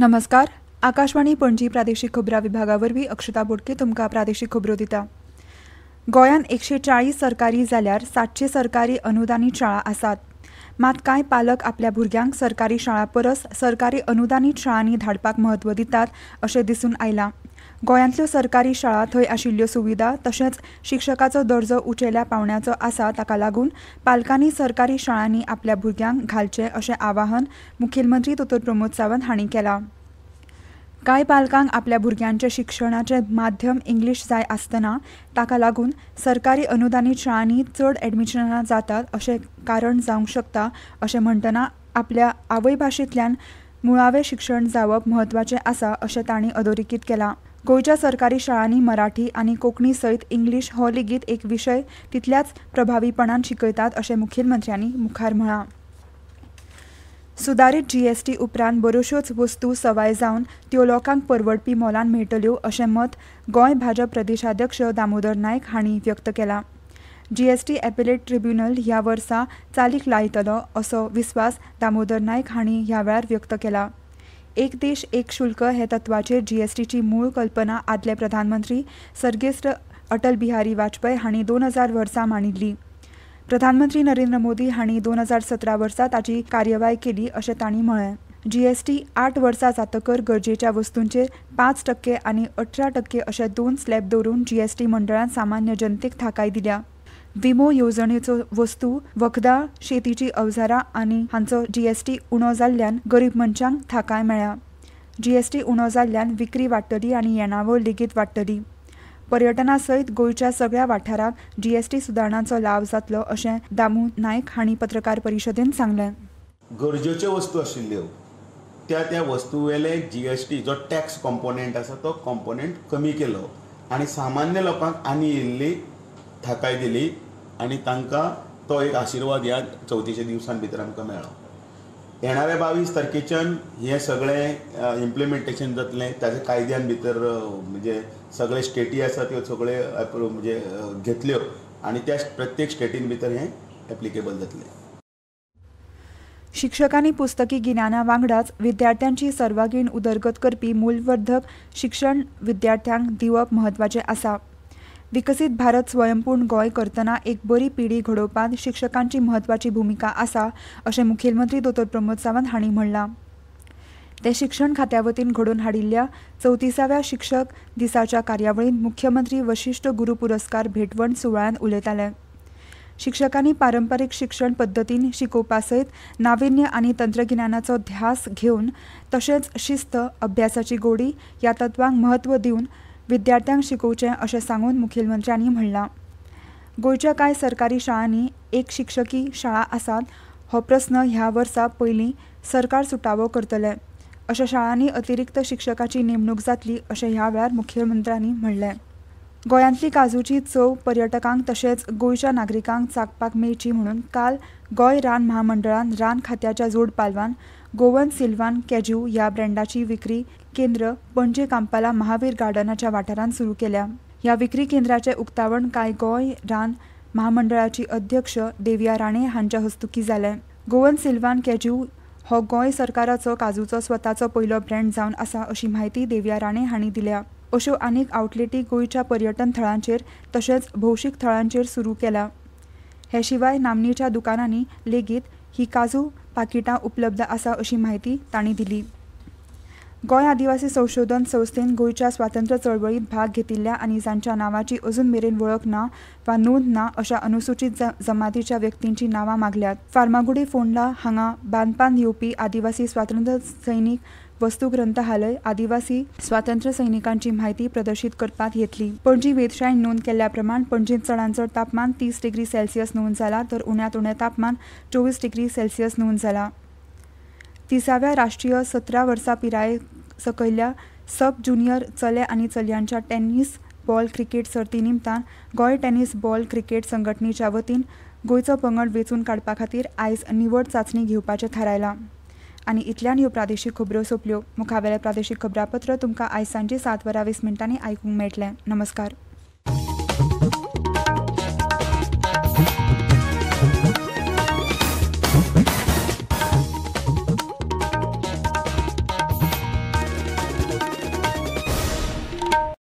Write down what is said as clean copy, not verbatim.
नमस्कार. आकाशवाणी पणजी प्रादेशीक खबरां विभागावरवीं अक्षता बोडके तुमकां प्रादेशीक खबरो दिता. गोंयांत 140 सरकारी जाल्यार 700 सरकारी अनुदानीत शाळा आसात. मात कांय पालक आपल्या भुरग्यांक सरकारी शाळा परस सरकारी अनुदानीत शाळांनी धाडपाक म्हत्व दितात अशें दिसून आयलां. गोंयांतल्यो सरकारी शाळा थंय आशिल्ल्यो सुविधा तशेंच शिक्षकाचो दर्जो उंचेल्या पांवड्याचो आसा ताका लागून पालकांनी सरकारी शाळांनी आपल्या भुरग्यांक घालचें अशें आवाहन मुखेलमंत्री दोतोर प्रमोद सावंत हांणी केलां. कांय पालकांक आपल्या भुरग्यांचें शिक्षणाचें माध्यम इंग्लीश जाय आसतना ताका लागून सरकारी अनुदानीत शाळांनी चड एडमिशनां जातात अशें कारण जावंक शकता अशें म्हणटना आपल्या आवय भाशेंतल्यान मुळावें शिक्षण जावप म्हत्वाचें आसा अशें तांणी अधोरेखीत केलां. गोंयच्या सरकारी शाळांनी मराठी आनी कोंकणी सयत इंग्लीश हो लेगीत एक विशय तितल्याच प्रभावीपणान शिकयतात अशें मुखेलमंत्र्यांनी मुखार म्हळां. सुदारीत जीएसटी उपरांत बऱ्योचशोच वस्तू सवाय जावन त्यो लोकांक परवडपी मोलान मेळटल्यो अशें मत गोंय भाजप प्रदेशाध्यक्ष दामोदर नायक हांणी व्यक्त केलां. जीएसटी एपेलेट ट्रिब्युनल ह्या वर्सा चालीक लायतलो असो विस्वास दामोदर नायक हांणी ह्या वेळार व्यक्त केला. एक देश एक शुल्क हे तत्वाचेर जीएसटीची मूळ कल्पना आदले प्रधानमंत्री सर्गेस्त अटल बिहारी वाजपेयी हांणी 2000 वर्सा मांडिल्ली. प्रधानमंत्री नरेंद्र मोदी हांणी 2017 वर्सा ताची कार्यवाही केली अशें तांणी म्हळें. जीएसटी 8 वर्सां जातकर गरजेच्या वस्तूंचेर 5% आनी 18% अशे 2 स्लॅब दवरून जीएसटी मंडळान सामान्य जनतेक थाकाय दिल्या. विमो येवजणेच्यो वस्तू वखदां शेतीची अवजारां आनी हांचो जीएसटी उणो जाल्ल्यान गरीब मनशांक थाकाय मेळ्ळ्या. जीएसटी उणो जाल्ल्यान विक्री वाडटली आनी येणावळ लेगीत वाडटली. पर्यटना सयत गोंयच्या सगळ्या वाठाराक जीएसटी सुदारणांचो लाव जातलो अशें दामू नायक हांणी पत्रकार परिशदेंत सांगलें. गरजेच्यो वस्तू आशिल्ल्यो त्या वस्तू वेले जीएसटी जो टॅक्स कॉम्पोनेंट आसा तो कॉम्पोनेंट कमी केलो आनी सामान्य लोकांक आनी इल्ली थाकाय दिली आनी तांकां तो एक आशिर्वाद ह्या 34 दिवसां भितर आमकां मेळ्ळो. येणाऱ्या 22 तारखेच्यान हें सगळें इम्प्लिमेंटेशन जातलें. ताच्या कायद्यान भितर म्हणजे सगळे स्टेटी आसा त्यो सगळे म्हणजे घेतल्यो आनी त्या प्रत्येक स्टेटीन भितर हें एप्लिकेबल जातलें. शिक्षकांनी पुस्तकी गिन्याना वांगडाच विद्यार्थ्यांची सर्वांगीण उदरगत करपी मूलवर्धक शिक्षण विद्यार्थ्यांक दिवप म्हत्वाचें आसा. विकसीत भारत स्वयंपूर्ण गोंय करतना एक बरी पिढी घडोवपांत शिक्षकांची म्हत्वाची भुमिका आसा अशें मुखेलमंत्री दोतोर प्रमोद सावंत हांणी म्हणलां. ते शिक्षण खात्या वतीन घडोवन हाडिल्ल्या 34व्या शिक्षक दिसाच्या कार्यावळींत मुख्यमंत्री वशिश्ठ गुरू पुरस्कार भेटवण सुवाळ्यांत उलयताले. शिक्षकांनी पारंपारीक शिक्षण पद्दतीन शिकोवपा सयत नाविन्य आनी तंत्रगिन्यानाचो ध्यास घेवन तशेंच शिस्त अभ्यासाची गोडी ह्या तत्वांक म्हत्व दिवन विद्यार्थ्यांक शिकोवचें अशें सांगून मुखेलमंत्र्यांनी म्हणलां. गोंयच्या कांय सरकारी शाळांनी एक शिक्षकी शाळा आसात हो प्रस्न ह्या वर्सा पयलीं सरकार सुटावो करतले. अशा शाळांनी अतिरिक्त शिक्षकाची नेमणूक जातली अशें ह्या वेळार मुखेलमंत्र्यांनी म्हणलें. गोंयांतली काजूची चव पर्यटकांक तशेंच गोंयच्या नागरिकांक चाखपाक मेळची म्हणून काल गोंय रान महामंडळान रान खात्याच्या जोड पालवान गोवन सिल्वान कॅज्यू ह्या ब्रँडाची विक्री केंद्र पणजे कांपाला महावीर गार्डनाच्या वाठारांत सुरू केल्या. ह्या विक्री केंद्राचें उक्तावण कांय गोंय रान महामंडळाची अध्यक्ष देविया राणे हांच्या हस्तुकीं जालें. गोवन सिल्वान कॅज्यू हो गोंय सरकाराचो काजूचो स्वताचो पयलो ब्रँड जावन आसा अशी म्हायती देविया राणे हांणी दिल्या. अश्यो आनीक आउटलेटी गोंयच्या पर्यटन थळांचेर तशेंच भौशीक थळांचेर सुरू केल्या. हे शिवाय नामनेच्या दुकानांनी लेगीत ही काजू पाकिटां उपलब्ध आसा अशी म्हायती तांणी दिली. गोंय आदिवासी संशोधन संस्थेन गोंयच्या स्वातंत्र्य चळवळीत भाग घेतिल्ल्या आनी जांच्या नांवाची अजून मेरेन वळख ना वा नोंद ना अशा अनुसूचित जमातीच्या व्यक्तींची नांवां मागल्यात. फार्मागुडी फोंडला हांगा बांदपान येवपी आदिवासी स्वातंत्र्य सैनीक वस्तू ग्रंथालय आदिवासी स्वातंत्र्य सैनिकांची म्हायती प्रदर्शीत करपाक येतली. पणजी वेधशाळेन नोंद केल्ल्या प्रमाण पणजेंत चडांत चड तापमान 30 डिग्री सेल्सियस नोंद जाला तर उण्यांत उणें तापमान 24 डिग्री सेल्सियस नोंद जाला. 30व्या राष्ट्रीय 17 वर्सां पिराये सकयल्या सब ज्युनियर चले आनी चलयांच्या टेनिस बॉल क्रिकेट सर्ती निमतान गोंय टेनिस बॉल क्रिकेट संघटनेच्या वतीन गोंयचो पंगड वेंचून काडपा खातीर आयज निवड चांचणी घेवपाचें थारायलां. आनी इतल्यान ह्यो प्रादेशीक खबरो सोंपल्यो. मुखावेलें प्रादेशीक खबरापत्र तुमकां आयज सांजे 7:20 आयकूंक मेळटलें. नमस्कार.